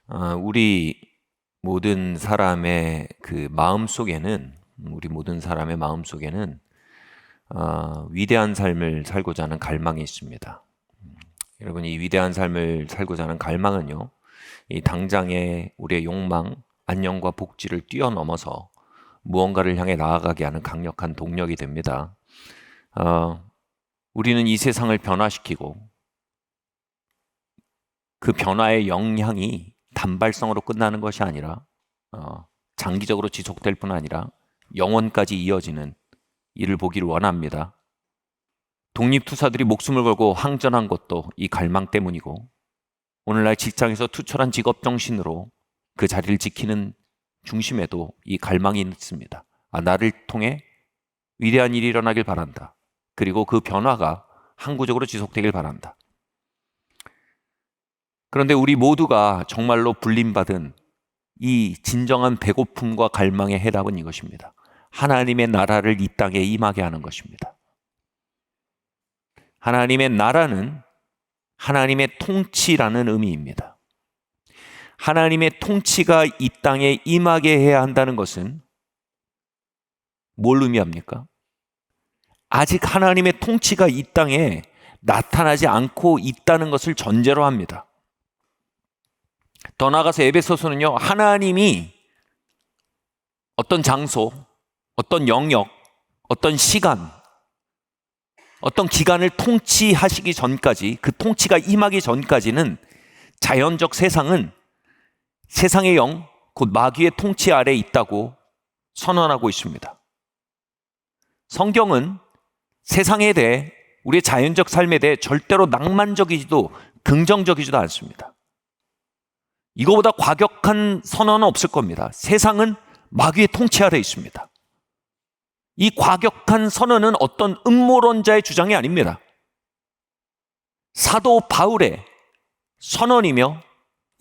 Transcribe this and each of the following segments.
우리 모든 사람의 마음 속에는 위대한 삶을 살고자 하는 갈망이 있습니다. 여러분, 이 위대한 삶을 살고자 하는 갈망은요, 이 당장의 우리의 욕망, 안녕과 복지를 뛰어넘어서 무언가를 향해 나아가게 하는 강력한 동력이 됩니다. 우리는 이 세상을 변화시키고 그 변화의 영향이 단발성으로 끝나는 것이 아니라 장기적으로 지속될 뿐 아니라 영원까지 이어지는 일을 보기를 원합니다. 독립투사들이 목숨을 걸고 항전한 것도 이 갈망 때문이고, 오늘날 직장에서 투철한 직업정신으로 그 자리를 지키는 중심에도 이 갈망이 있습니다. 나를 통해 위대한 일이 일어나길 바란다. 그리고 그 변화가 항구적으로 지속되길 바란다. 그런데 우리 모두가 정말로 불림받은 이 진정한 배고픔과 갈망의 해답은 이것입니다. 하나님의 나라를 이 땅에 임하게 하는 것입니다. 하나님의 나라는 하나님의 통치라는 의미입니다. 하나님의 통치가 이 땅에 임하게 해야 한다는 것은 뭘 의미합니까? 아직 하나님의 통치가 이 땅에 나타나지 않고 있다는 것을 전제로 합니다. 더 나아가서 에베소서는요, 하나님이 어떤 장소, 어떤 영역, 어떤 시간, 어떤 기간을 통치하시기 전까지, 그 통치가 임하기 전까지는 자연적 세상은 세상의 영, 곧 마귀의 통치 아래에 있다고 선언하고 있습니다. 성경은 세상에 대해, 우리의 자연적 삶에 대해 절대로 낭만적이지도 긍정적이지도 않습니다. 이거보다 과격한 선언은 없을 겁니다. 세상은 마귀의 통치 아래에 있습니다. 이 과격한 선언은 어떤 음모론자의 주장이 아닙니다. 사도 바울의 선언이며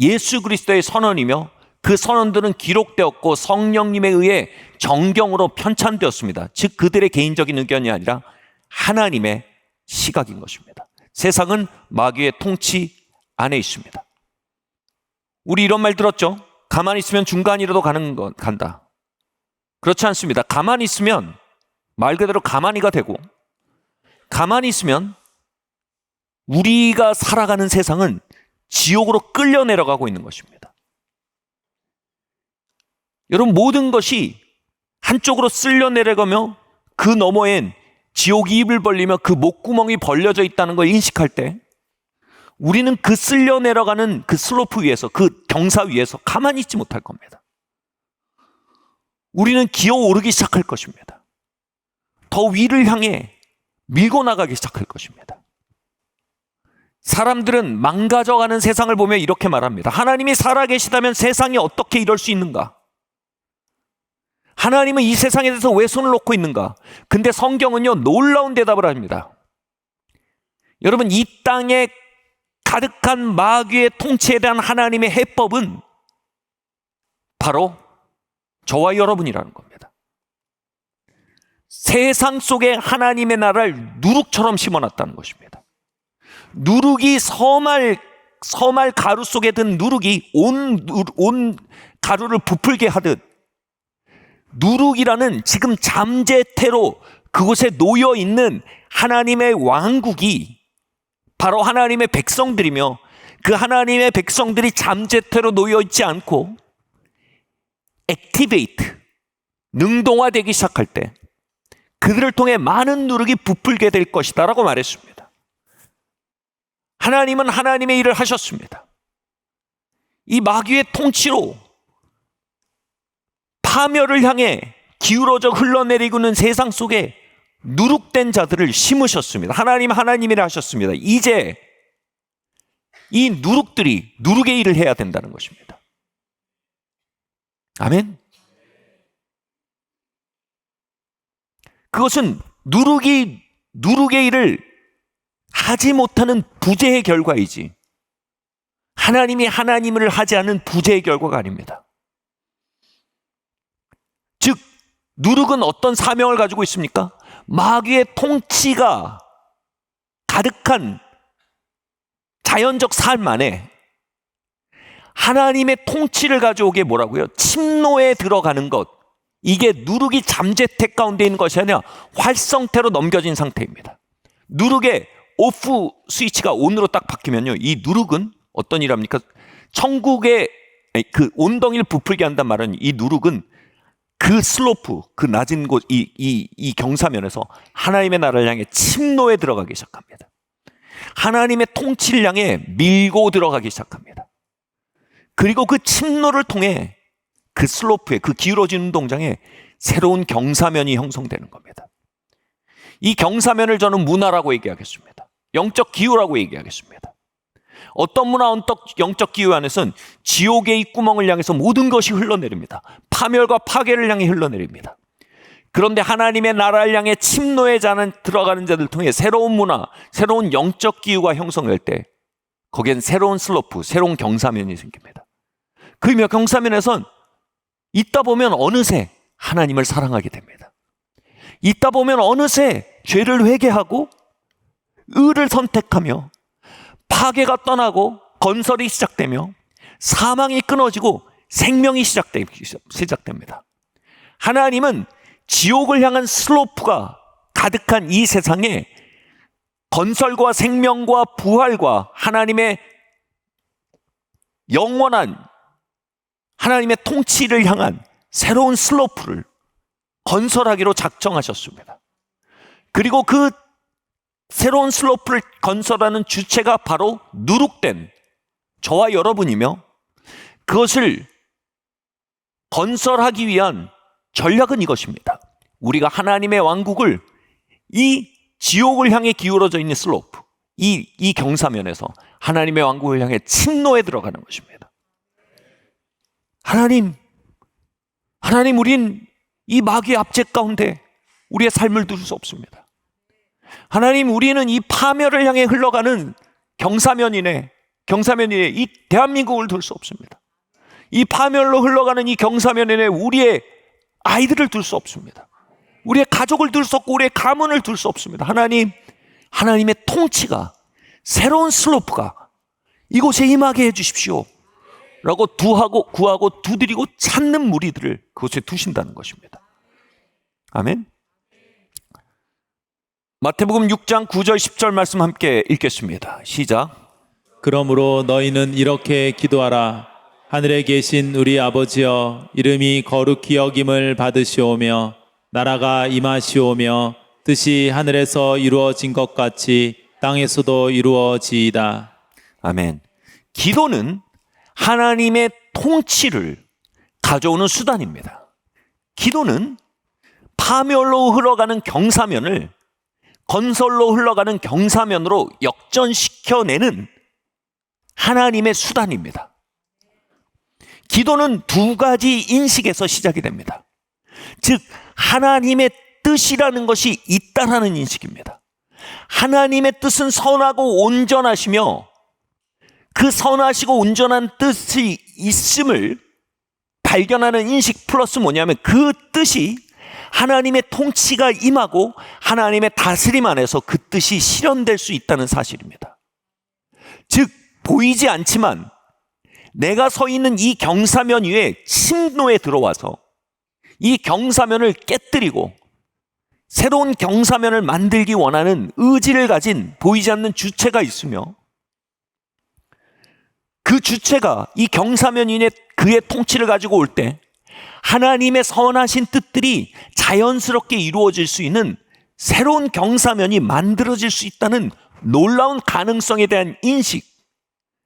예수 그리스도의 선언이며, 그 선언들은 기록되었고 성령님에 의해 정경으로 편찬되었습니다. 즉 그들의 개인적인 의견이 아니라 하나님의 시각인 것입니다. 세상은 마귀의 통치 안에 있습니다. 우리 이런 말 들었죠? 가만히 있으면 중간이라도 간다. 그렇지 않습니다. 가만히 있으면 말 그대로 가만히가 되고, 가만히 있으면 우리가 살아가는 세상은 지옥으로 끌려 내려가고 있는 것입니다. 여러분, 모든 것이 한쪽으로 쓸려 내려가며 그 너머엔 지옥이 입을 벌리며 그 목구멍이 벌려져 있다는 걸 인식할 때, 우리는 그 쓸려 내려가는 그 슬로프 위에서, 그 경사 위에서 가만히 있지 못할 겁니다. 우리는 기어 오르기 시작할 것입니다. 더 위를 향해 밀고 나가기 시작할 것입니다. 사람들은 망가져가는 세상을 보며 이렇게 말합니다. 하나님이 살아계시다면 세상이 어떻게 이럴 수 있는가? 하나님은 이 세상에 대해서 왜 손을 놓고 있는가? 근데 성경은요, 놀라운 대답을 합니다. 여러분, 이 땅에 가득한 마귀의 통치에 대한 하나님의 해법은 바로 저와 여러분이라는 겁니다. 세상 속에 하나님의 나라를 누룩처럼 심어놨다는 것입니다. 누룩이 서말 가루 속에 든 누룩이 온 가루를 부풀게 하듯, 누룩이라는 지금 잠재태로 그곳에 놓여 있는 하나님의 왕국이 바로 하나님의 백성들이며, 그 하나님의 백성들이 잠재태로 놓여 있지 않고 액티베이트, 능동화되기 시작할 때 그들을 통해 많은 누룩이 부풀게 될 것이다 라고 말했습니다. 하나님은 하나님의 일을 하셨습니다. 이 마귀의 통치로 파멸을 향해 기울어져 흘러내리고 있는 세상 속에 누룩된 자들을 심으셨습니다. 하나님 하나님이라 하셨습니다. 이제 이 누룩들이 누룩의 일을 해야 된다는 것입니다. 아멘. 그것은 누룩의 일을 하지 못하는 부재의 결과이지, 하나님이 하나님을 하지 않은 부재의 결과가 아닙니다. 즉 누룩은 어떤 사명을 가지고 있습니까? 마귀의 통치가 가득한 자연적 삶 안에 하나님의 통치를 가져오게 뭐라고요? 침노에 들어가는 것. 이게 누룩이 잠재태 가운데 있는 것이 아니라 활성태로 넘겨진 상태입니다. 누룩의 오프 스위치가 온으로 딱 바뀌면요, 이 누룩은 어떤 일합니까? 천국의 그 온덩이를 부풀게 한단 말은, 이 누룩은 그 슬로프, 그 낮은 곳, 이 경사면에서 하나님의 나라를 향해 침노에 들어가기 시작합니다. 하나님의 통치를 향해 밀고 들어가기 시작합니다. 그리고 그 침노를 통해 그 슬로프에, 그 기울어지는 운동장에 새로운 경사면이 형성되는 겁니다. 이 경사면을 저는 문화라고 얘기하겠습니다. 영적 기후라고 얘기하겠습니다. 어떤 문화, 영적 기후 안에서는 지옥의 이 구멍을 향해서 모든 것이 흘러내립니다. 파멸과 파괴를 향해 흘러내립니다. 그런데 하나님의 나라를 향해 침노에 들어가는 자들 통해 새로운 문화, 새로운 영적 기후가 형성될 때 거기엔 새로운 슬로프, 새로운 경사면이 생깁니다. 그 경사면에선 있다 보면 어느새 하나님을 사랑하게 됩니다. 있다 보면 어느새 죄를 회개하고 의를 선택하며 파괴가 떠나고 건설이 시작되며 사망이 끊어지고 생명이 시작됩니다. 하나님은 지옥을 향한 슬로프가 가득한 이 세상에 건설과 생명과 부활과 하나님의 영원한 하나님의 통치를 향한 새로운 슬로프를 건설하기로 작정하셨습니다. 그리고 그 새로운 슬로프를 건설하는 주체가 바로 누룩된 저와 여러분이며, 그것을 건설하기 위한 전략은 이것입니다. 우리가 하나님의 왕국을 이 지옥을 향해 기울어져 있는 슬로프, 이 경사면에서 하나님의 왕국을 향해 침노에 들어가는 것입니다. 하나님, 우린 이 마귀의 압제 가운데 우리의 삶을 둘 수 없습니다. 하나님, 우리는 이 파멸을 향해 흘러가는 경사면이네 이 대한민국을 둘 수 없습니다. 이 파멸로 흘러가는 이 경사면이네 우리의 아이들을 둘 수 없습니다. 우리의 가족을 둘 수 없고 우리의 가문을 둘 수 없습니다. 하나님의 통치가, 새로운 슬로프가 이곳에 임하게 해주십시오 라고 구하고 두드리고 찾는 무리들을 그곳에 두신다는 것입니다. 아멘. 마태복음 6장 9절 10절 말씀 함께 읽겠습니다. 시작. 그러므로 너희는 이렇게 기도하라. 하늘에 계신 우리 아버지여, 이름이 거룩히 여김을 받으시오며 나라가 임하시오며 뜻이 하늘에서 이루어진 것 같이 땅에서도 이루어지이다. 아멘. 기도는 하나님의 통치를 가져오는 수단입니다. 기도는 파멸로 흘러가는 경사면을 건설로 흘러가는 경사면으로 역전시켜내는 하나님의 수단입니다. 기도는 두 가지 인식에서 시작이 됩니다. 즉, 하나님의 뜻이라는 것이 있다라는 인식입니다. 하나님의 뜻은 선하고 온전하시며 그 선하시고 온전한 뜻이 있음을 발견하는 인식 플러스 뭐냐면 그 뜻이 하나님의 통치가 임하고 하나님의 다스림 안에서 그 뜻이 실현될 수 있다는 사실입니다. 즉, 보이지 않지만 내가 서 있는 이 경사면 위에 침노에 들어와서 이 경사면을 깨뜨리고 새로운 경사면을 만들기 원하는 의지를 가진 보이지 않는 주체가 있으며, 그 주체가 이 경사면 위에 그의 통치를 가지고 올 때 하나님의 선하신 뜻들이 자연스럽게 이루어질 수 있는 새로운 경사면이 만들어질 수 있다는 놀라운 가능성에 대한 인식,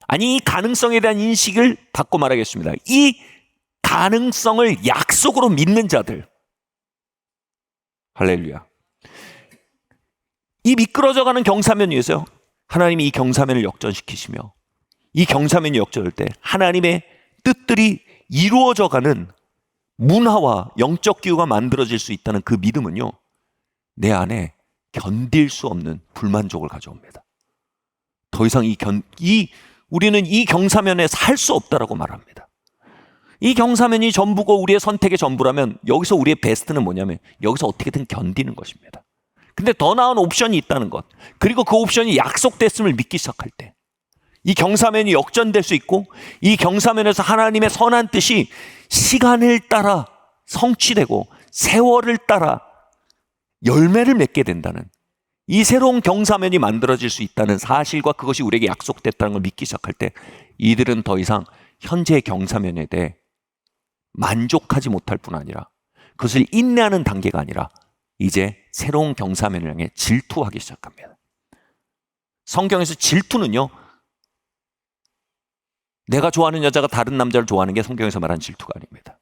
아니, 이 가능성에 대한 인식을 바꿔 말하겠습니다. 이 가능성을 약속으로 믿는 자들, 할렐루야. 이 미끄러져가는 경사면 위에서 하나님이 이 경사면을 역전시키시며 이 경사면이 역전할 때 하나님의 뜻들이 이루어져가는 문화와 영적 기후가 만들어질 수 있다는 그 믿음은요, 내 안에 견딜 수 없는 불만족을 가져옵니다. 더 이상 우리는 이 경사면에 살 수 없다라고 말합니다. 이 경사면이 전부고 우리의 선택의 전부라면 여기서 우리의 베스트는 뭐냐면 여기서 어떻게든 견디는 것입니다. 근데 더 나은 옵션이 있다는 것, 그리고 그 옵션이 약속됐음을 믿기 시작할 때 이 경사면이 역전될 수 있고 이 경사면에서 하나님의 선한 뜻이 시간을 따라 성취되고 세월을 따라 열매를 맺게 된다는 이 새로운 경사면이 만들어질 수 있다는 사실과 그것이 우리에게 약속됐다는 걸 믿기 시작할 때 이들은 더 이상 현재의 경사면에 대해 만족하지 못할 뿐 아니라 그것을 인내하는 단계가 아니라 이제 새로운 경사면을 향해 질투하기 시작합니다. 성경에서 질투는요, 내가 좋아하는 여자가 다른 남자를 좋아하는 게 성경에서 말하는 질투가 아닙니다.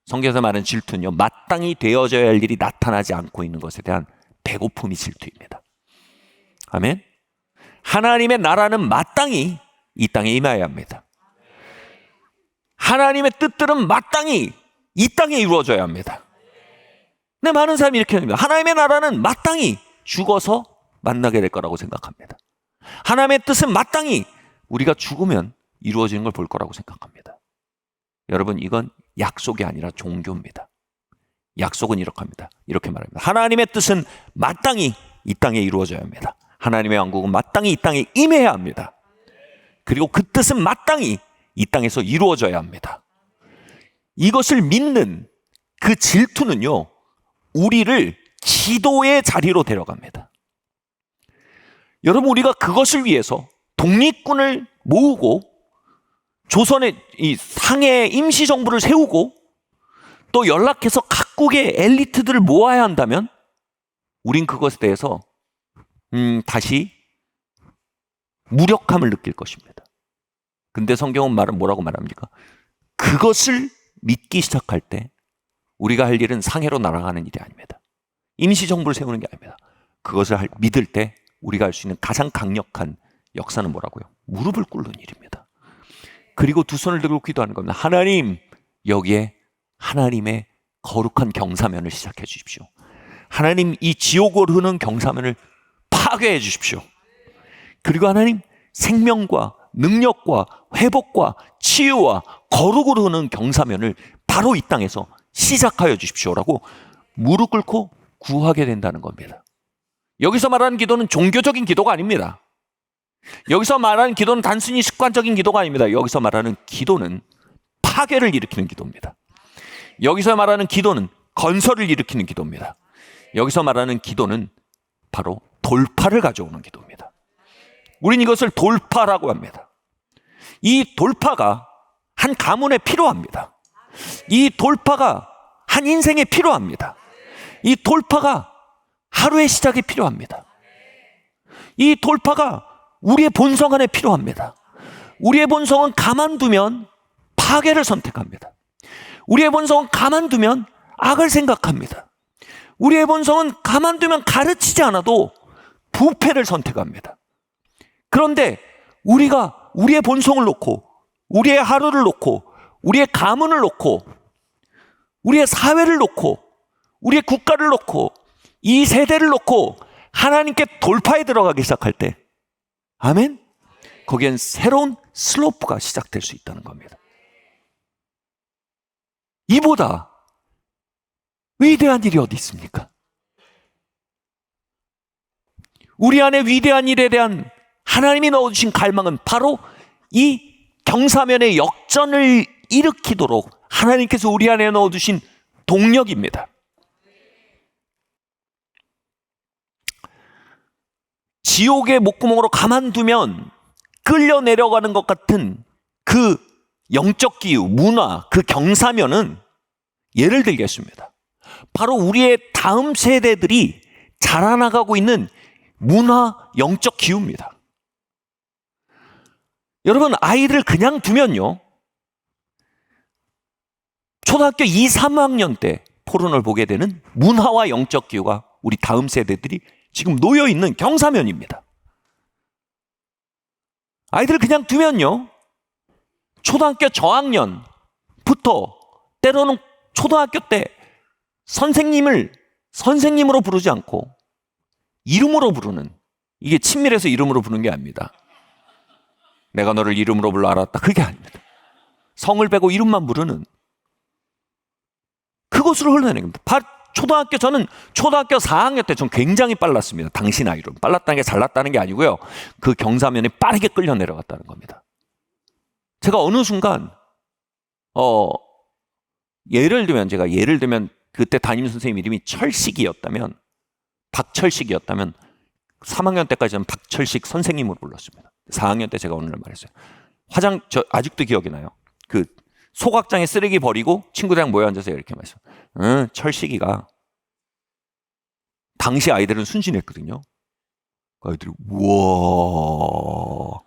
성경에서 말하는 질투는요, 마땅히 되어져야 할 일이 나타나지 않고 있는 것에 대한 배고픔이 질투입니다. 아멘. 하나님의 나라는 마땅히 이 땅에 임하여야 합니다. 하나님의 뜻들은 마땅히 이 땅에 이루어져야 합니다. 근데 많은 사람이 이렇게 합니다. 하나님의 나라는 마땅히 죽어서 만나게 될 거라고 생각합니다. 하나님의 뜻은 마땅히 우리가 죽으면 이루어지는 걸 볼 거라고 생각합니다. 여러분, 이건 약속이 아니라 종교입니다. 약속은 이렇게 합니다. 이렇게 말합니다. 하나님의 뜻은 마땅히 이 땅에 이루어져야 합니다. 하나님의 왕국은 마땅히 이 땅에 임해야 합니다. 그리고 그 뜻은 마땅히 이 땅에서 이루어져야 합니다. 이것을 믿는 그 질투는요, 우리를 기도의 자리로 데려갑니다. 여러분, 우리가 그것을 위해서 독립군을 모으고 조선의 이 상해 임시정부를 세우고 또 연락해서 각국의 엘리트들을 모아야 한다면 우린 그것에 대해서 다시 무력함을 느낄 것입니다. 근데 성경은 뭐라고 말합니까? 그것을 믿기 시작할 때 우리가 할 일은 상해로 날아가는 일이 아닙니다. 임시정부를 세우는 게 아닙니다. 그것을 믿을 때 우리가 할 수 있는 가장 강력한 역사는 뭐라고요? 무릎을 꿇는 일입니다. 그리고 두 손을 들고 기도하는 겁니다. 하나님, 여기에 하나님의 거룩한 경사면을 시작해 주십시오. 하나님, 이 지옥으로 흐르는 경사면을 파괴해 주십시오. 그리고 하나님, 생명과 능력과 회복과 치유와 거룩으로 흐르는 경사면을 바로 이 땅에서 시작하여 주십시오라고 무릎 꿇고 구하게 된다는 겁니다. 여기서 말하는 기도는 종교적인 기도가 아닙니다. 여기서 말하는 기도는 단순히 습관적인 기도가 아닙니다. 여기서 말하는 기도는 파괴를 일으키는 기도입니다. 여기서 말하는 기도는 건설을 일으키는 기도입니다. 여기서 말하는 기도는 바로 돌파를 가져오는 기도입니다. 우린 이것을 돌파라고 합니다. 이 돌파가 한 가문에 필요합니다. 이 돌파가 한 인생에 필요합니다. 이 돌파가 하루의 시작에 필요합니다. 이 돌파가 우리의 본성 안에 필요합니다. 우리의 본성은 가만두면 파괴를 선택합니다. 우리의 본성은 가만두면 악을 생각합니다. 우리의 본성은 가만두면 가르치지 않아도 부패를 선택합니다. 그런데 우리가 우리의 본성을 놓고 우리의 하루를 놓고 우리의 가문을 놓고 우리의 사회를 놓고 우리의 국가를 놓고 이 세대를 놓고 하나님께 돌파에 들어가기 시작할 때, 아멘? 거기엔 새로운 슬로프가 시작될 수 있다는 겁니다. 이보다 위대한 일이 어디 있습니까? 우리 안에 위대한 일에 대한 하나님이 넣어주신 갈망은 바로 이 경사면의 역전을 일으키도록 하나님께서 우리 안에 넣어주신 동력입니다. 지옥의 목구멍으로 가만두면 끌려 내려가는 것 같은 그 영적 기후, 문화, 그 경사면은 예를 들겠습니다. 바로 우리의 다음 세대들이 자라나가고 있는 문화, 영적 기후입니다. 여러분, 아이들 그냥 두면요, 초등학교 2, 3학년 때 포른을 보게 되는 문화와 영적 기후가 우리 다음 세대들이 지금 놓여있는 경사면입니다. 아이들을 그냥 두면요, 초등학교 저학년부터 때로는 초등학교 때 선생님을 선생님으로 부르지 않고 이름으로 부르는, 이게 친밀해서 이름으로 부르는 게 아닙니다. 내가 너를 이름으로 불러 알았다, 그게 아닙니다. 성을 빼고 이름만 부르는 그것으로 흘러내는 겁니다. 저는 초등학교 4학년 때 전 굉장히 빨랐습니다. 당시 나이로. 빨랐다는 게 잘났다는 게 아니고요. 그 경사면에 빠르게 끌려 내려갔다는 겁니다. 제가 어느 순간 예를 들면 그때 담임 선생님 이름이 철식이었다면, 박철식이었다면 3학년 때까지 저는 박철식 선생님으로 불렀습니다. 4학년 때 제가 오늘 말했어요. 저 아직도 기억이 나요. 그 소각장에 쓰레기 버리고 친구들이랑 모여 앉아서 이렇게 말했어요. 철식이가. 당시 아이들은 순진했거든요. 아이들이 우와.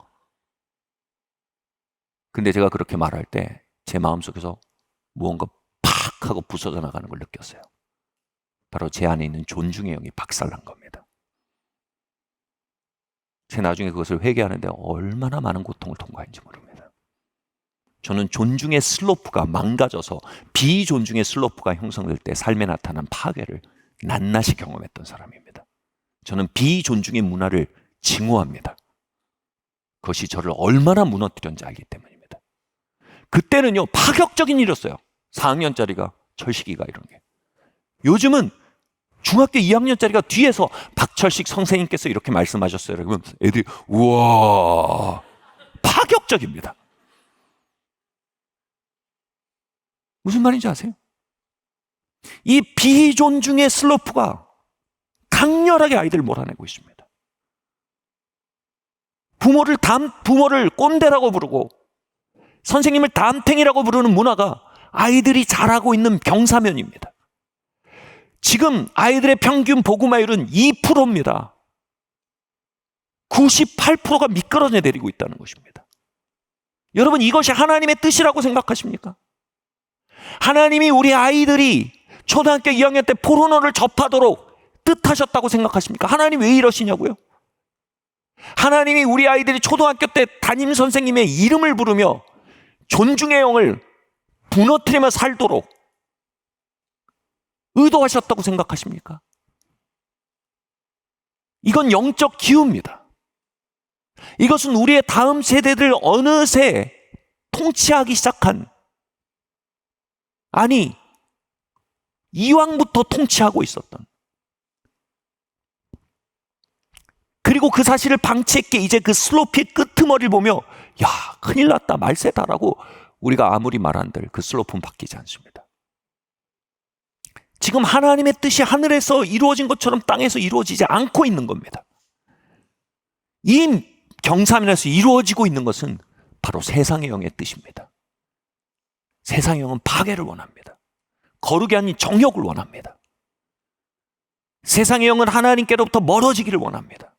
근데 제가 그렇게 말할 때 제 마음속에서 무언가 팍 하고 부서져 나가는 걸 느꼈어요. 바로 제 안에 있는 존중의 영이 박살난 겁니다. 제가 나중에 그것을 회개하는데 얼마나 많은 고통을 통과했는지 모릅니다. 저는 존중의 슬로프가 망가져서 비존중의 슬로프가 형성될 때 삶에 나타난 파괴를 낱낱이 경험했던 사람입니다. 저는 비존중의 문화를 증오합니다. 그것이 저를 얼마나 무너뜨렸는지 알기 때문입니다. 그때는요, 파격적인 일이었어요. 4학년짜리가 철식이가 이런 게. 요즘은 중학교 2학년짜리가 뒤에서 박철식 선생님께서 이렇게 말씀하셨어요. 그러면 애들이 우와, 파격적입니다. 무슨 말인지 아세요? 이 비존중의 슬로프가 강렬하게 아이들을 몰아내고 있습니다. 부모를 꼰대라고 부르고 선생님을 담탱이라고 부르는 문화가 아이들이 자라고 있는 경사면입니다. 지금 아이들의 평균 복음화율은 2%입니다. 98%가 미끄러져 내리고 있다는 것입니다. 여러분, 이것이 하나님의 뜻이라고 생각하십니까? 하나님이 우리 아이들이 초등학교 2학년 때 포르노를 접하도록 뜻하셨다고 생각하십니까? 하나님 왜 이러시냐고요? 하나님이 우리 아이들이 초등학교 때 담임 선생님의 이름을 부르며 존중의 영을 무너뜨리며 살도록 의도하셨다고 생각하십니까? 이건 영적 기후입니다. 이것은 우리의 다음 세대들을 어느새 통치하기 시작한, 아니 이왕부터 통치하고 있었던, 그리고 그 사실을 방치했기에 이제 그 슬로프의 끄트머리를 보며 야, 큰일 났다, 말세다라고 우리가 아무리 말한들 그 슬로프는 바뀌지 않습니다. 지금 하나님의 뜻이 하늘에서 이루어진 것처럼 땅에서 이루어지지 않고 있는 겁니다. 이 경사면에서 이루어지고 있는 것은 바로 세상의 영의 뜻입니다. 세상의 영은 파괴를 원합니다. 거룩이 아닌 정욕을 원합니다. 세상의 영은 하나님께로부터 멀어지기를 원합니다.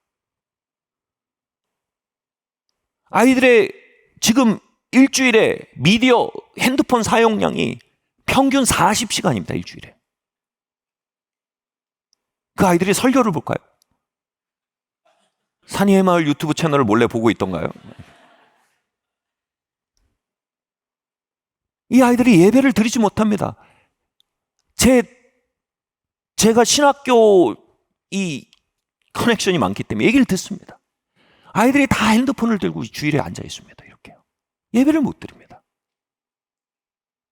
아이들의 지금 일주일에 미디어 핸드폰 사용량이 평균 40시간입니다. 일주일에. 그 아이들이 설교를 볼까요? 산이의 마을 유튜브 채널을 몰래 보고 있던가요? 이 아이들이 예배를 드리지 못합니다. 제가 신학교 이 커넥션이 많기 때문에 얘기를 듣습니다. 아이들이 다 핸드폰을 들고 주일에 앉아 있습니다. 이렇게요. 예배를 못 드립니다.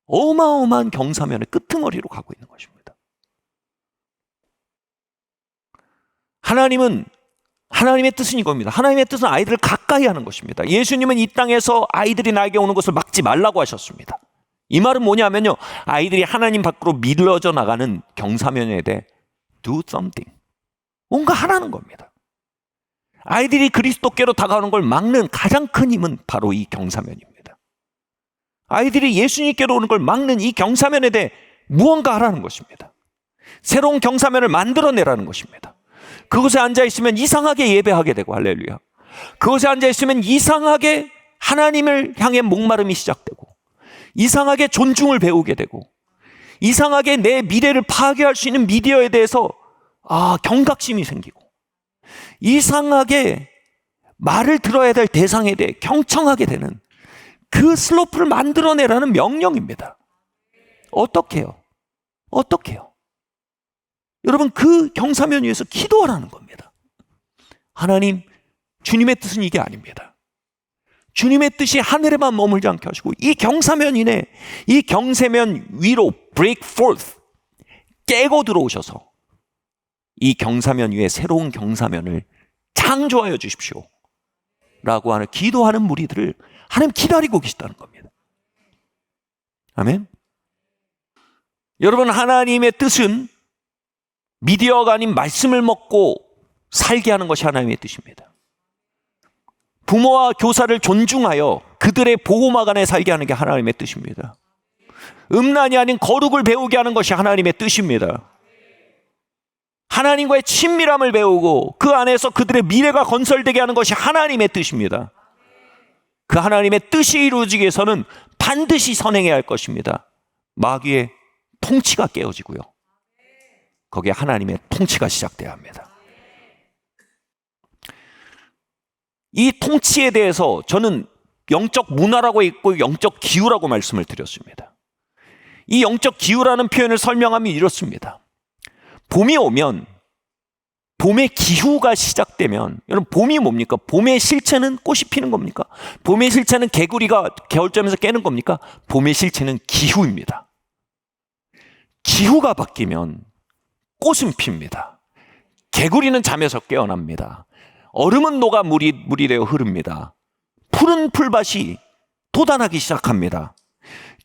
어마어마한 경사면의 끄트머리로 가고 있는 것입니다. 하나님의 뜻은 이겁니다. 하나님의 뜻은 아이들을 가까이 하는 것입니다. 예수님은 이 땅에서 아이들이 나에게 오는 것을 막지 말라고 하셨습니다. 이 말은 뭐냐면요, 아이들이 하나님 밖으로 밀려져 나가는 경사면에 대해 do something, 뭔가 하라는 겁니다. 아이들이 그리스도께로 다가오는 걸 막는 가장 큰 힘은 바로 이 경사면입니다. 아이들이 예수님께로 오는 걸 막는 이 경사면에 대해 무언가 하라는 것입니다. 새로운 경사면을 만들어내라는 것입니다. 그곳에 앉아있으면 이상하게 예배하게 되고, 할렐루야. 그곳에 앉아있으면 이상하게 하나님을 향해 목마름이 시작되고, 이상하게 존중을 배우게 되고, 이상하게 내 미래를 파괴할 수 있는 미디어에 대해서 경각심이 생기고, 이상하게 말을 들어야 될 대상에 대해 경청하게 되는 그 슬로프를 만들어내라는 명령입니다. 어떻게 해요? 여러분, 그 경사면 위에서 기도하라는 겁니다. 하나님, 주님의 뜻은 이게 아닙니다. 주님의 뜻이 하늘에만 머물지 않게 하시고 이 경사면 이내, 이 경사면 위로 break forth, 깨고 들어오셔서 이 경사면 위에 새로운 경사면을 창조하여 주십시오 라고 하는 기도하는 무리들을 하나님 기다리고 계시다는 겁니다. 아멘. 여러분, 하나님의 뜻은 미디어가 아닌 말씀을 먹고 살게 하는 것이 하나님의 뜻입니다. 부모와 교사를 존중하여 그들의 보호막 안에 살게 하는 게 하나님의 뜻입니다. 음란이 아닌 거룩을 배우게 하는 것이 하나님의 뜻입니다. 하나님과의 친밀함을 배우고 그 안에서 그들의 미래가 건설되게 하는 것이 하나님의 뜻입니다. 그 하나님의 뜻이 이루어지기 위해서는 반드시 선행해야 할 것입니다. 마귀의 통치가 깨어지고요, 거기에 하나님의 통치가 시작돼야 합니다. 이 통치에 대해서 저는 영적 문화라고 있고 영적 기후라고 말씀을 드렸습니다. 이 영적 기후라는 표현을 설명하면 이렇습니다. 봄이 오면, 봄의 기후가 시작되면, 여러분 봄이 뭡니까? 봄의 실체는 꽃이 피는 겁니까? 봄의 실체는 개구리가 겨울잠에서 깨는 겁니까? 봄의 실체는 기후입니다. 기후가 바뀌면 꽃은 핍니다. 개구리는 잠에서 깨어납니다. 얼음은 녹아 물이 되어 흐릅니다. 푸른 풀밭이 돋아나기 시작합니다.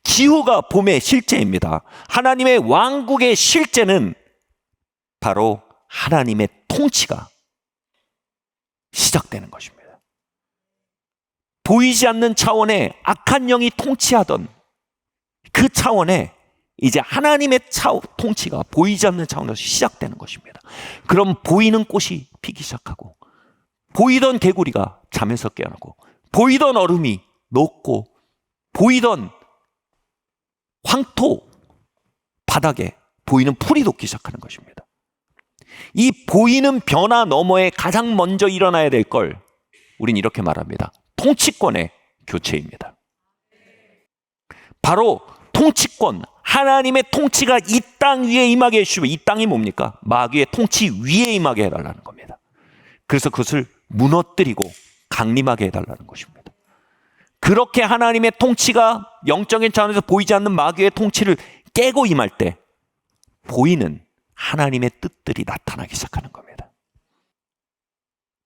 기후가 봄의 실제입니다. 하나님의 왕국의 실제는 바로 하나님의 통치가 시작되는 것입니다. 보이지 않는 차원의 악한 영이 통치하던 그 차원에 이제 하나님의 통치가 보이지 않는 차원에서 시작되는 것입니다. 그럼 보이는 꽃이 피기 시작하고, 보이던 개구리가 잠에서 깨어나고, 보이던 얼음이 녹고, 보이던 황토 바닥에 보이는 풀이 돋기 시작하는 것입니다. 이 보이는 변화 너머에 가장 먼저 일어나야 될 걸 우린 이렇게 말합니다. 통치권의 교체입니다. 바로 통치권, 하나님의 통치가 이 땅 위에 임하게 해주시고, 이 땅이 뭡니까? 마귀의 통치 위에 임하게 해달라는 겁니다. 그래서 그것을 무너뜨리고 강림하게 해달라는 것입니다. 그렇게 하나님의 통치가 영적인 차원에서 보이지 않는 마귀의 통치를 깨고 임할 때 보이는 하나님의 뜻들이 나타나기 시작하는 겁니다.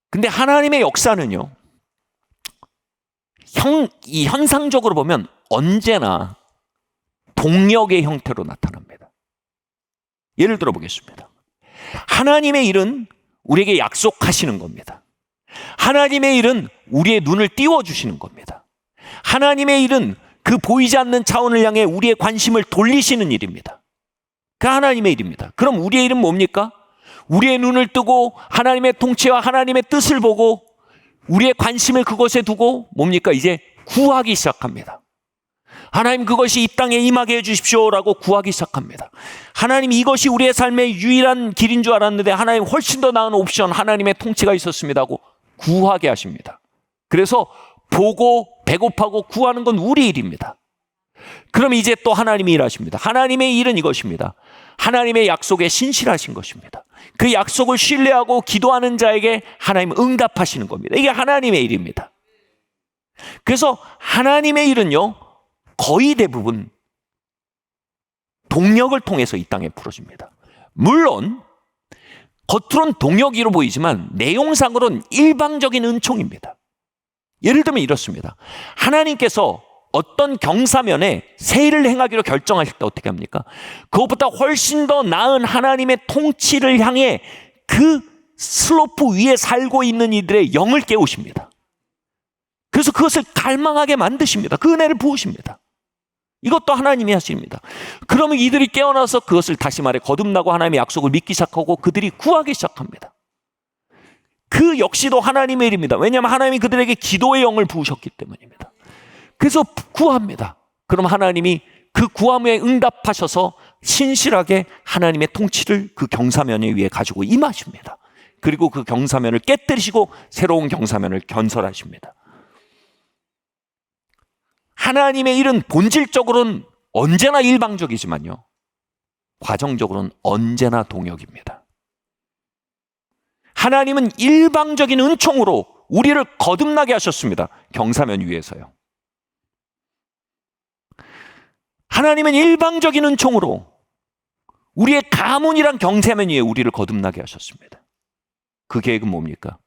근데 하나님의 역사는요, 이 현상적으로 보면 언제나 동력의 형태로 나타납니다. 예를 들어 보겠습니다. 하나님의 일은 우리에게 약속하시는 겁니다. 하나님의 일은 우리의 눈을 띄워주시는 겁니다. 하나님의 일은 그 보이지 않는 차원을 향해 우리의 관심을 돌리시는 일입니다. 그 하나님의 일입니다. 그럼 우리의 일은 뭡니까? 우리의 눈을 뜨고 하나님의 통치와 하나님의 뜻을 보고 우리의 관심을 그것에 두고 뭡니까? 이제 구하기 시작합니다. 하나님, 그것이 이 땅에 임하게 해주십시오라고 구하기 시작합니다. 하나님, 이것이 우리의 삶의 유일한 길인 줄 알았는데 하나님, 훨씬 더 나은 옵션, 하나님의 통치가 있었습니다 하고 구하게 하십니다. 그래서 보고 배고파고 구하는 건 우리 일입니다. 그럼 이제 또 하나님이 일하십니다. 하나님의 일은 이것입니다. 하나님의 약속에 신실하신 것입니다. 그 약속을 신뢰하고 기도하는 자에게 하나님은 응답하시는 겁니다. 이게 하나님의 일입니다. 그래서 하나님의 일은요, 거의 대부분 동력을 통해서 이 땅에 풀어집니다. 물론 겉으론 동력으로 보이지만 내용상으로는 일방적인 은총입니다. 예를 들면 이렇습니다. 하나님께서 어떤 경사면에 세일을 행하기로 결정하실 때 어떻게 합니까? 그것보다 훨씬 더 나은 하나님의 통치를 향해 그 슬로프 위에 살고 있는 이들의 영을 깨우십니다. 그래서 그것을 갈망하게 만드십니다. 그 은혜를 부으십니다. 이것도 하나님이 하십니다. 그러면 이들이 깨어나서 그것을 다시 말해 거듭나고 하나님의 약속을 믿기 시작하고 그들이 구하기 시작합니다. 그 역시도 하나님의 일입니다. 왜냐하면 하나님이 그들에게 기도의 영을 부으셨기 때문입니다. 그래서 구합니다. 그럼 하나님이 그 구함에 응답하셔서 신실하게 하나님의 통치를 그 경사면 위에 가지고 임하십니다. 그리고 그 경사면을 깨뜨리시고 새로운 경사면을 건설하십니다. 하나님의 일은 본질적으로는 언제나 일방적이지만요, 과정적으로는 언제나 동역입니다. 하나님은 일방적인 은총으로 우리를 거듭나게 하셨습니다. 경사면 위에서요. 하나님은 일방적인 은총으로 우리의 가문이란 경사면 위에 우리를 거듭나게 하셨습니다. 그 계획은 뭡니까?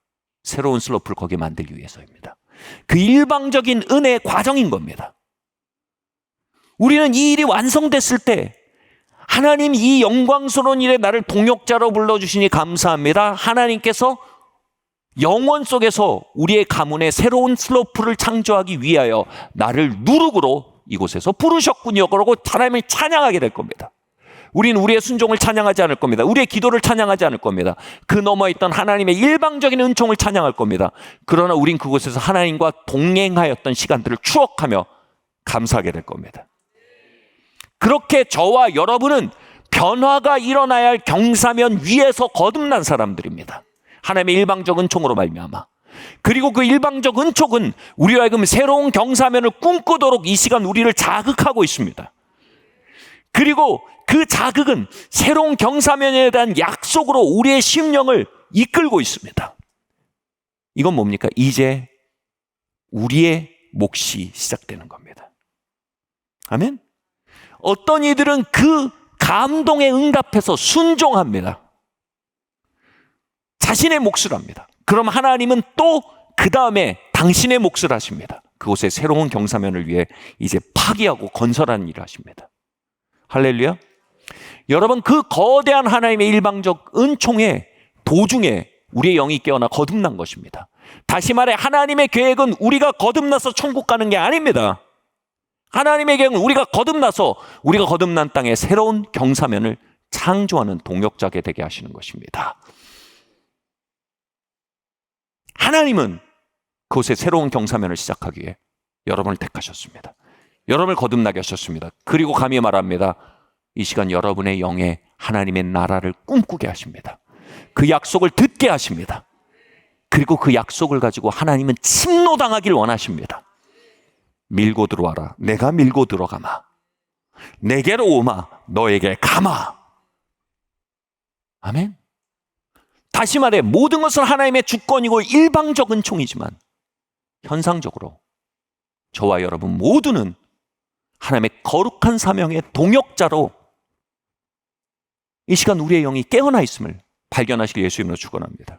새로운 슬로프를 거기에 만들기 위해서입니다. 그 일방적인 은혜의 과정인 겁니다. 우리는 이 일이 완성됐을 때 하나님, 이 영광스러운 일에 나를 동역자로 불러주시니 감사합니다. 하나님께서 영원 속에서 우리의 가문에 새로운 슬로프를 창조하기 위하여 나를 누룩으로 이곳에서 부르셨군요. 그러고 하나님을 찬양하게 될 겁니다. 우리는 우리의 순종을 찬양하지 않을 겁니다. 우리의 기도를 찬양하지 않을 겁니다. 그 너머에 있던 하나님의 일방적인 은총을 찬양할 겁니다. 그러나 우린 그곳에서 하나님과 동행하였던 시간들을 추억하며 감사하게 될 겁니다. 그렇게 저와 여러분은 변화가 일어나야 할 경사면 위에서 거듭난 사람들입니다. 하나님의 일방적 은총으로 말미암아. 그리고 그 일방적 은총은 우리로 하여금 새로운 경사면을 꿈꾸도록 이 시간 우리를 자극하고 있습니다. 그리고 그 자극은 새로운 경사면에 대한 약속으로 우리의 심령을 이끌고 있습니다. 이건 뭡니까? 이제 우리의 몫이 시작되는 겁니다. 아멘? 어떤 이들은 그 감동에 응답해서 순종합니다. 자신의 몫을 합니다. 그럼 하나님은 또 그 다음에 당신의 몫을 하십니다. 그곳에 새로운 경사면을 위해 이제 파기하고 건설하는 일을 하십니다. 할렐루야. 여러분, 그 거대한 하나님의 일방적 은총의 도중에 우리의 영이 깨어나 거듭난 것입니다. 다시 말해 하나님의 계획은 우리가 거듭나서 천국 가는 게 아닙니다. 하나님의 계획은 우리가 거듭나서 우리가 거듭난 땅에 새로운 경사면을 창조하는 동역자게 되게 하시는 것입니다. 하나님은 그곳에 새로운 경사면을 시작하기 위해 여러분을 택하셨습니다. 여러분을 거듭나게 하셨습니다. 그리고 감히 말합니다. 이 시간 여러분의 영에 하나님의 나라를 꿈꾸게 하십니다. 그 약속을 듣게 하십니다. 그리고 그 약속을 가지고 하나님은 침노당하길 원하십니다. 밀고 들어와라. 내가 밀고 들어가마. 내게로 오마. 너에게 가마. 아멘. 다시 말해 모든 것은 하나님의 주권이고 일방적 은총이지만 현상적으로 저와 여러분 모두는 하나님의 거룩한 사명의 동역자로 이 시간 우리의 영이 깨어나 있음을 발견하시길 예수 이름으로 축원합니다.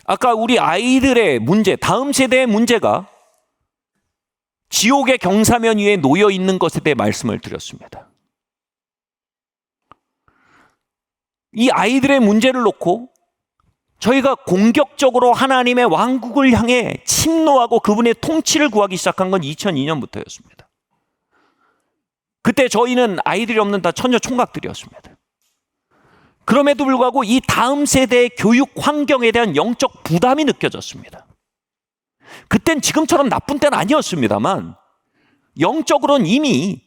아까 우리 아이들의 문제, 다음 세대의 문제가 지옥의 경사면 위에 놓여 있는 것에 대해 말씀을 드렸습니다. 이 아이들의 문제를 놓고 저희가 공격적으로 하나님의 왕국을 향해 침노하고 그분의 통치를 구하기 시작한 건 2002년부터였습니다. 그때 저희는 아이들이 없는 다 처녀 총각들이었습니다. 그럼에도 불구하고 이 다음 세대의 교육 환경에 대한 영적 부담이 느껴졌습니다. 그땐 지금처럼 나쁜 때는 아니었습니다만 영적으로는 이미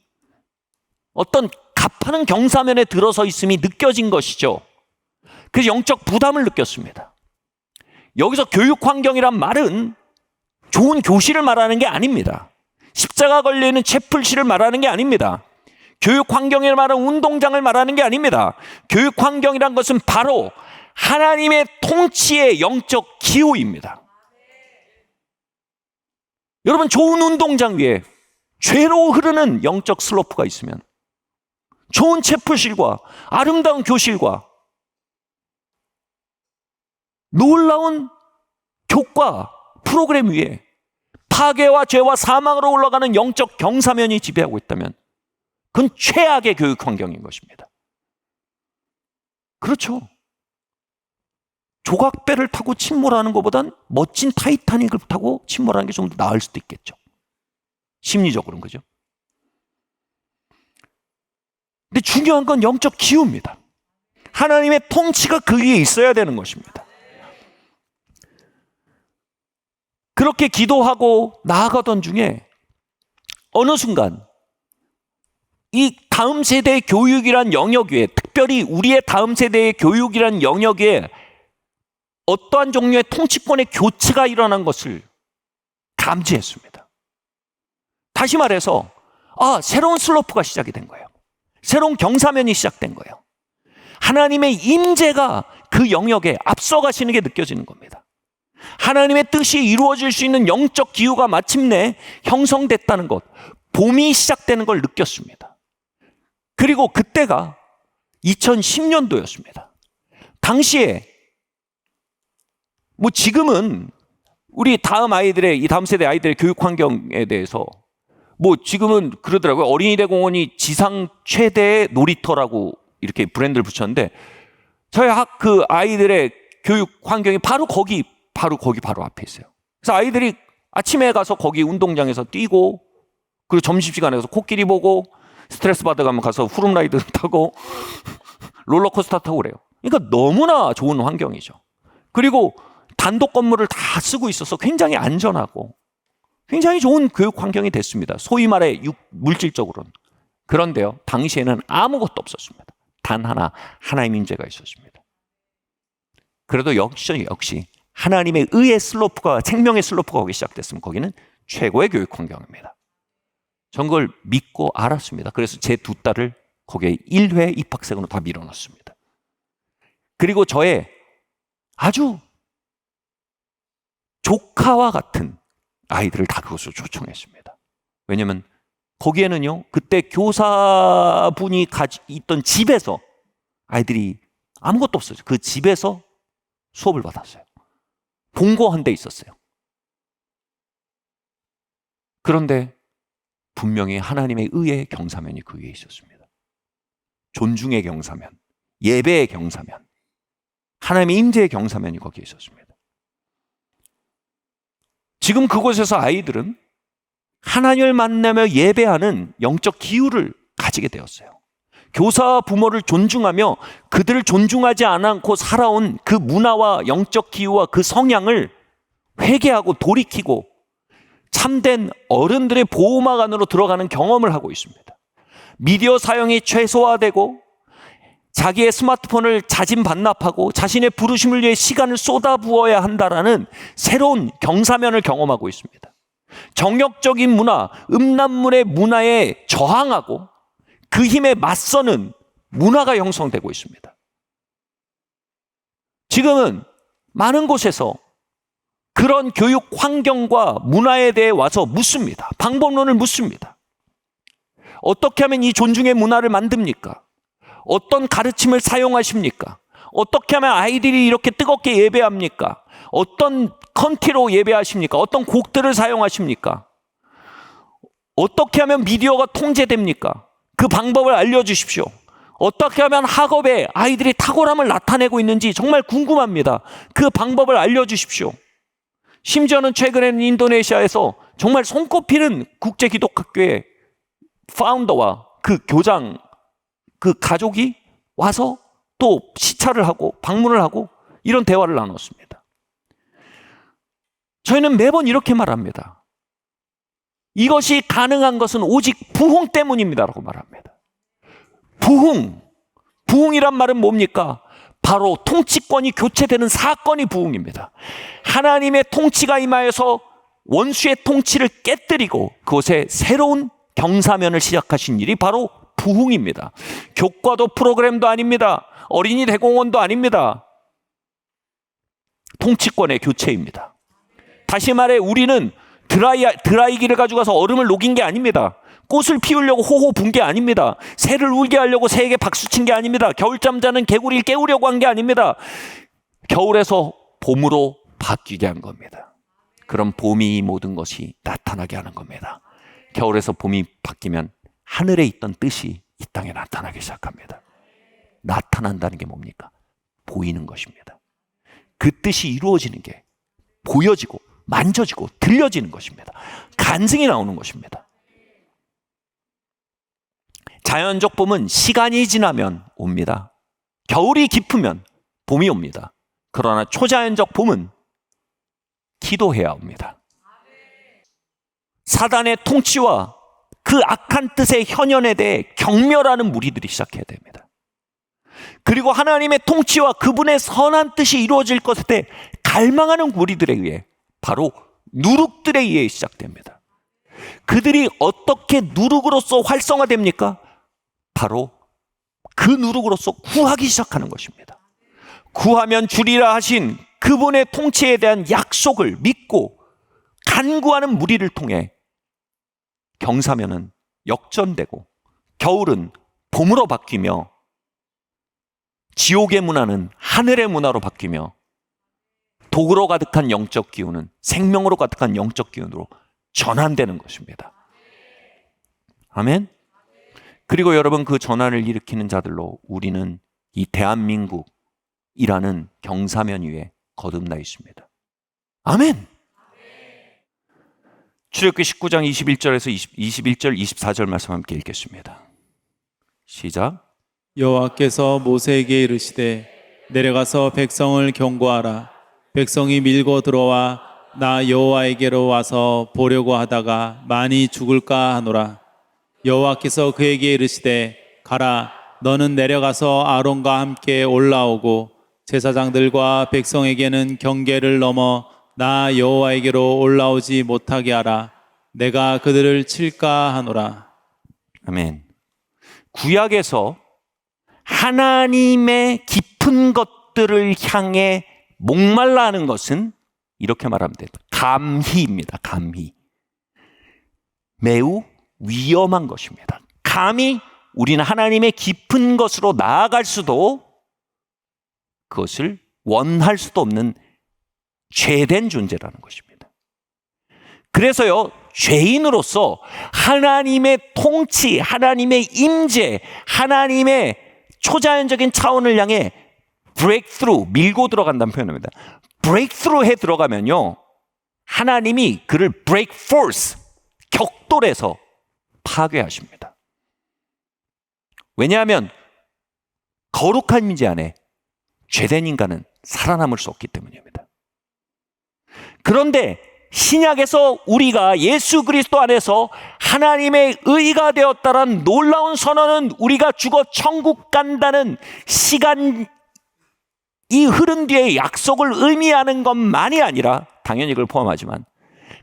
어떤 가파른 경사면에 들어서 있음이 느껴진 것이죠. 그래서 영적 부담을 느꼈습니다. 여기서 교육 환경이란 말은 좋은 교실을 말하는 게 아닙니다. 십자가 걸려있는 채플실을 말하는 게 아닙니다. 교육 환경을 말하는 운동장을 말하는 게 아닙니다. 교육 환경이란 것은 바로 하나님의 통치의 영적 기호입니다. 여러분, 좋은 운동장 위에 죄로 흐르는 영적 슬로프가 있으면 좋은 채플실과 아름다운 교실과 놀라운 교과 프로그램 위에 파괴와 죄와 사망으로 올라가는 영적 경사면이 지배하고 있다면 그건 최악의 교육 환경인 것입니다. 그렇죠. 조각배를 타고 침몰하는 것보단 멋진 타이타닉을 타고 침몰하는 게 좀 더 나을 수도 있겠죠. 심리적으로는, 그죠? 근데 중요한 건 영적 기호입니다. 하나님의 통치가 그 위에 있어야 되는 것입니다. 그렇게 기도하고 나아가던 중에 어느 순간 이 다음 세대의 교육이란 영역 위에, 특별히 우리의 다음 세대의 교육이란 영역 위에 어떠한 종류의 통치권의 교체가 일어난 것을 감지했습니다. 다시 말해서 새로운 슬로프가 시작이 된 거예요. 새로운 경사면이 시작된 거예요. 하나님의 임재가 그 영역에 앞서가시는 게 느껴지는 겁니다. 하나님의 뜻이 이루어질 수 있는 영적 기후가 마침내 형성됐다는 것, 봄이 시작되는 걸 느꼈습니다. 그리고 그때가 2010년도였습니다. 당시에 뭐 지금은 우리 이 다음 세대 아이들의 교육 환경에 대해서 뭐 지금은 그러더라고요. 어린이대 공원이 지상 최대의 놀이터라고 이렇게 브랜드를 붙였는데 저희 그 아이들의 교육 환경이 바로 거기 바로 앞에 있어요. 그래서 아이들이 아침에 가서 거기 운동장에서 뛰고 그리고 점심시간에 가서 코끼리 보고 스트레스 받아가면 가서 후룸라이드 타고 롤러코스터 타고 그래요. 그러니까 너무나 좋은 환경이죠. 그리고 단독 건물을 다 쓰고 있어서 굉장히 안전하고 굉장히 좋은 교육 환경이 됐습니다. 소위 말해 물질적으로는. 그런데요, 당시에는 아무것도 없었습니다. 단 하나의 문제가 있었습니다. 그래도 역시 하나님의 의의 슬로프가, 생명의 슬로프가 오기 시작됐으면 거기는 최고의 교육 환경입니다. 전 그걸 믿고 알았습니다. 그래서 제 두 딸을 거기에 1회 입학생으로 다 밀어넣습니다. 그리고 저의 아주 조카와 같은 아이들을 다 그것으로 초청했습니다. 왜냐하면 거기에는요, 그때 교사분이 있던 집에서 아이들이 아무것도 없었어요. 그 집에서 수업을 받았어요. 본고 한 대 있었어요. 그런데 분명히 하나님의 의의 경사면이 그 위에 있었습니다. 존중의 경사면, 예배의 경사면, 하나님의 임재의 경사면이 거기에 있었습니다. 지금 그곳에서 아이들은 하나님을 만나며 예배하는 영적 기후를 가지게 되었어요. 교사와 부모를 존중하며 그들을 존중하지 않고 살아온 그 문화와 영적 기후와 그 성향을 회개하고 돌이키고 참된 어른들의 보호막 안으로 들어가는 경험을 하고 있습니다. 미디어 사용이 최소화되고 자기의 스마트폰을 자진 반납하고 자신의 부르심을 위해 시간을 쏟아부어야 한다라는 새로운 경사면을 경험하고 있습니다. 정욕적인 문화, 음란물의 문화에 저항하고 그 힘에 맞서는 문화가 형성되고 있습니다. 지금은 많은 곳에서 그런 교육 환경과 문화에 대해 와서 묻습니다. 방법론을 묻습니다. 어떻게 하면 이 존중의 문화를 만듭니까? 어떤 가르침을 사용하십니까? 어떻게 하면 아이들이 이렇게 뜨겁게 예배합니까? 어떤 컨티로 예배하십니까? 어떤 곡들을 사용하십니까? 어떻게 하면 미디어가 통제됩니까? 그 방법을 알려주십시오. 어떻게 하면 학업에 아이들이 탁월함을 나타내고 있는지 정말 궁금합니다. 그 방법을 알려주십시오. 심지어는 최근에는 인도네시아에서 정말 손꼽히는 국제기독학교의 파운더와 그 교장, 그 가족이 와서 또 시찰을 하고 방문을 하고 이런 대화를 나눴습니다. 저희는 매번 이렇게 말합니다. 이것이 가능한 것은 오직 부흥 때문입니다라고 말합니다. 부흥이란 말은 뭡니까? 바로 통치권이 교체되는 사건이 부흥입니다. 하나님의 통치가 임하여서 원수의 통치를 깨뜨리고 그곳에 새로운 경사면을 시작하신 일이 바로 부흥입니다. 교과도 프로그램도 아닙니다. 어린이 대공원도 아닙니다. 통치권의 교체입니다. 다시 말해 우리는 드라이기를 가지고 가서 얼음을 녹인 게 아닙니다. 꽃을 피우려고 호호 분 게 아닙니다. 새를 울게 하려고 새에게 박수 친 게 아닙니다. 겨울잠 자는 개구리를 깨우려고 한 게 아닙니다. 겨울에서 봄으로 바뀌게 한 겁니다. 그럼 봄이 모든 것이 나타나게 하는 겁니다. 겨울에서 봄이 바뀌면 하늘에 있던 뜻이 이 땅에 나타나기 시작합니다. 나타난다는 게 뭡니까? 보이는 것입니다. 그 뜻이 이루어지는 게 보여지고 만져지고 들려지는 것입니다. 간증이 나오는 것입니다. 자연적 봄은 시간이 지나면 옵니다. 겨울이 깊으면 봄이 옵니다. 그러나 초자연적 봄은 기도해야 옵니다. 사단의 통치와 그 악한 뜻의 현현에 대해 경멸하는 무리들이 시작해야 됩니다. 그리고 하나님의 통치와 그분의 선한 뜻이 이루어질 것에 대해 갈망하는 무리들에 의해 바로 누룩들에 의해 시작됩니다. 그들이 어떻게 누룩으로서 활성화됩니까? 바로 그 누룩으로서 구하기 시작하는 것입니다. 구하면 주리라 하신 그분의 통치에 대한 약속을 믿고 간구하는 무리를 통해 경사면은 역전되고 겨울은 봄으로 바뀌며 지옥의 문화는 하늘의 문화로 바뀌며 독으로 가득한 영적 기운은 생명으로 가득한 영적 기운으로 전환되는 것입니다. 아멘. 그리고 여러분, 그 전환을 일으키는 자들로 우리는 이 대한민국이라는 경사면 위에 거듭나 있습니다. 아멘. 출애굽기 19장 21절에서 21절 24절 말씀 함께 읽겠습니다. 시작. 여호와께서 모세에게 이르시되 내려가서 백성을 경고하라. 백성이 밀고 들어와 나 여호와에게로 와서 보려고 하다가 많이 죽을까 하노라. 여호와께서 그에게 이르시되 가라. 너는 내려가서 아론과 함께 올라오고 제사장들과 백성에게는 경계를 넘어 나 여호와에게로 올라오지 못하게 하라. 내가 그들을 칠까 하노라. 아멘. 구약에서 하나님의 깊은 것들을 향해 목말라 하는 것은 이렇게 말하면 돼요. 감히입니다. 감히. 매우 위험한 것입니다. 감히 우리는 하나님의 깊은 것으로 나아갈 수도 그것을 원할 수도 없는 죄된 존재라는 것입니다. 그래서요, 죄인으로서 하나님의 통치, 하나님의 임재, 하나님의 초자연적인 차원을 향해 breakthrough, 밀고 들어간다는 표현입니다. breakthrough 해 들어가면요, 하나님이 그를 break force, 격돌해서 파괴하십니다. 왜냐하면 거룩한 임재 안에 죄된 인간은 살아남을 수 없기 때문입니다. 그런데 신약에서 우리가 예수 그리스도 안에서 하나님의 의가 되었다는 놀라운 선언은 우리가 죽어 천국 간다는 시간이 흐른 뒤에 약속을 의미하는 것만이 아니라, 당연히 그걸 포함하지만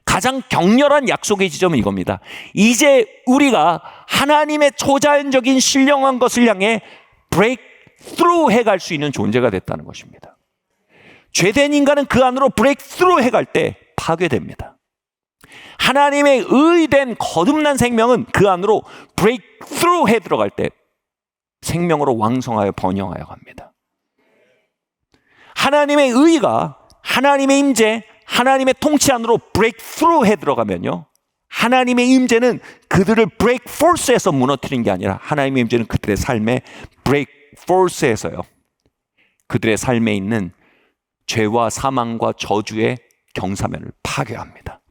가장 격렬한 약속의 지점은 이겁니다. 이제 우리가 하나님의 초자연적인 신령한 것을 향해 break through 해갈 수 있는 존재가 됐다는 것입니다. 죄된 인간은 그 안으로 break through 해갈 때 파괴됩니다. 하나님의 의된 거듭난 생명은 그 안으로 break through 해 들어갈 때 생명으로 왕성하여 번영하여 갑니다. 하나님의 의가 하나님의 임재, 하나님의 통치 안으로 break through 해 들어가면요, 하나님의 임재는 그들을 break force에서 무너뜨리는 게 아니라 하나님의 임재는 그들의 삶에 break force에서요, 그들의 삶에 있는 죄와 사망과 저주의 경사면을 파괴합니다.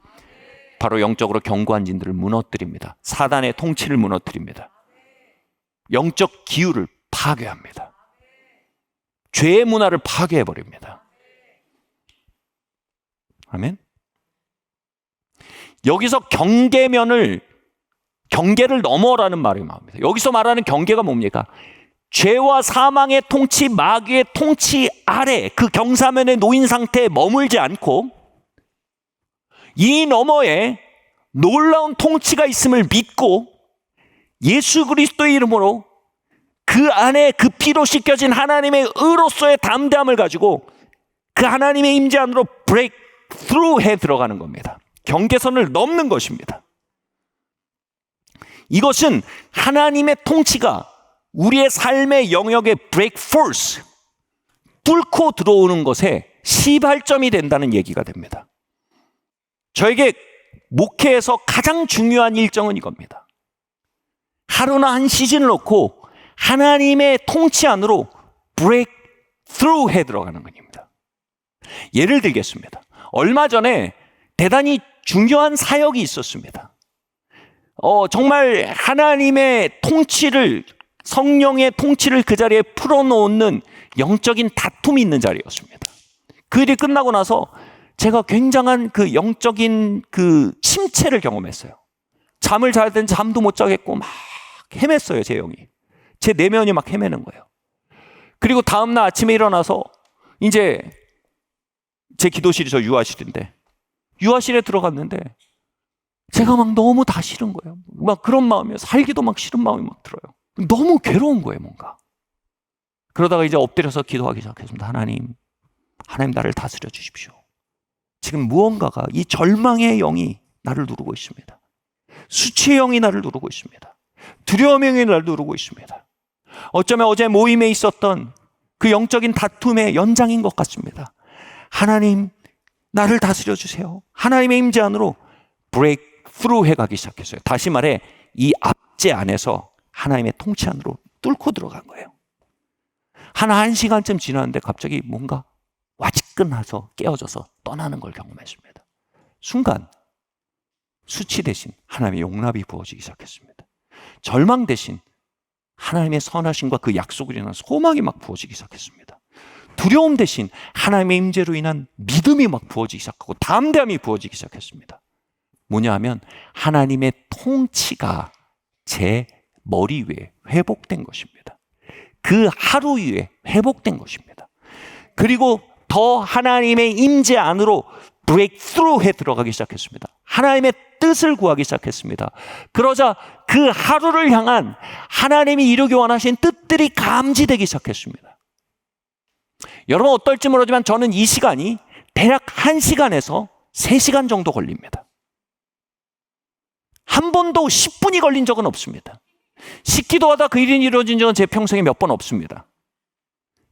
바로 영적으로 견고한 진들을 무너뜨립니다. 사단의 통치를 무너뜨립니다. 영적 기후를 파괴합니다. 죄의 문화를 파괴해버립니다. 아멘. 여기서 경계를 넘어라는 말이 나옵니다. 여기서 말하는 경계가 뭡니까? 죄와 사망의 통치, 마귀의 통치 아래 그 경사면에 놓인 상태에 머물지 않고 이 너머에 놀라운 통치가 있음을 믿고 예수 그리스도의 이름으로 그 안에 그 피로 씻겨진 하나님의 의로서의 담대함을 가지고 그 하나님의 임재 안으로 break through 해 들어가는 겁니다. 경계선을 넘는 것입니다. 이것은 하나님의 통치가 우리의 삶의 영역에 break force, 뚫고 들어오는 것에 시발점이 된다는 얘기가 됩니다. 저에게 목회에서 가장 중요한 일정은 이겁니다. 하루나 한 시즌을 놓고 하나님의 통치 안으로 break through 해 들어가는 겁니다. 예를 들겠습니다. 얼마 전에 대단히 중요한 사역이 있었습니다. 정말 하나님의 통치를, 성령의 통치를 그 자리에 풀어놓는 영적인 다툼이 있는 자리였습니다. 그 일이 끝나고 나서 제가 굉장한 그 영적인 그 침체를 경험했어요. 잠을 잘 땐 잠도 못 자겠고 막 헤맸어요, 제 영이. 제 내면이 막 헤매는 거예요. 그리고 다음날 아침에 일어나서 이제 제 기도실이 저 유아실인데, 유아실에 들어갔는데 제가 막 너무 다 싫은 거예요. 막 그런 마음이에요. 살기도 막 싫은 마음이 막 들어요. 너무 괴로운 거예요, 뭔가. 그러다가 이제 엎드려서 기도하기 시작했습니다. 하나님 나를 다스려 주십시오. 지금 무언가가, 이 절망의 영이 나를 누르고 있습니다. 수치의 영이 나를 누르고 있습니다. 두려움의 영이 나를 누르고 있습니다. 어쩌면 어제 모임에 있었던 그 영적인 다툼의 연장인 것 같습니다. 하나님, 나를 다스려 주세요. 하나님의 임재 안으로 브레이크 스루 해가기 시작했어요. 다시 말해 이 압제 안에서 하나님의 통치 안으로 뚫고 들어간 거예요. 한 1시간쯤 지났는데 갑자기 뭔가 와지끈해서 깨어져서 떠나는 걸 경험했습니다. 순간 수치 대신 하나님의 용납이 부어지기 시작했습니다. 절망 대신 하나님의 선하심과 그 약속을 인한 소망이 막 부어지기 시작했습니다. 두려움 대신 하나님의 임재로 인한 믿음이 막 부어지기 시작하고 담대함이 부어지기 시작했습니다. 뭐냐 하면 하나님의 통치가 제 머리 위에 회복된 것입니다. 그 하루 위에 회복된 것입니다. 그리고 더 하나님의 임재 안으로 브레이크스루에 들어가기 시작했습니다. 하나님의 뜻을 구하기 시작했습니다. 그러자 그 하루를 향한 하나님이 이루기 원하신 뜻들이 감지되기 시작했습니다. 여러분 어떨지 모르지만 저는 이 시간이 대략 1시간에서 3시간 정도 걸립니다. 한 번도 10분이 걸린 적은 없습니다. 식기도하다 그 일이 이루어진 적은 제 평생에 몇 번 없습니다.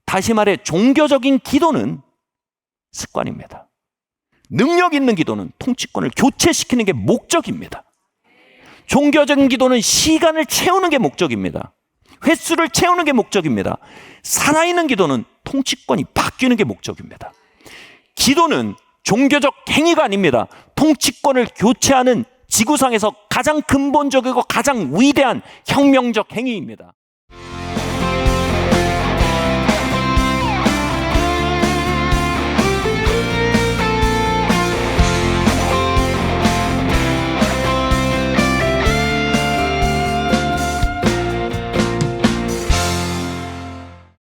다시 말해 종교적인 기도는 습관입니다. 능력 있는 기도는 통치권을 교체시키는 게 목적입니다. 종교적인 기도는 시간을 채우는 게 목적입니다. 횟수를 채우는 게 목적입니다. 살아있는 기도는 통치권이 바뀌는 게 목적입니다. 기도는 종교적 행위가 아닙니다. 통치권을 교체하는 지구상에서 가장 근본적이고 가장 위대한 혁명적 행위입니다.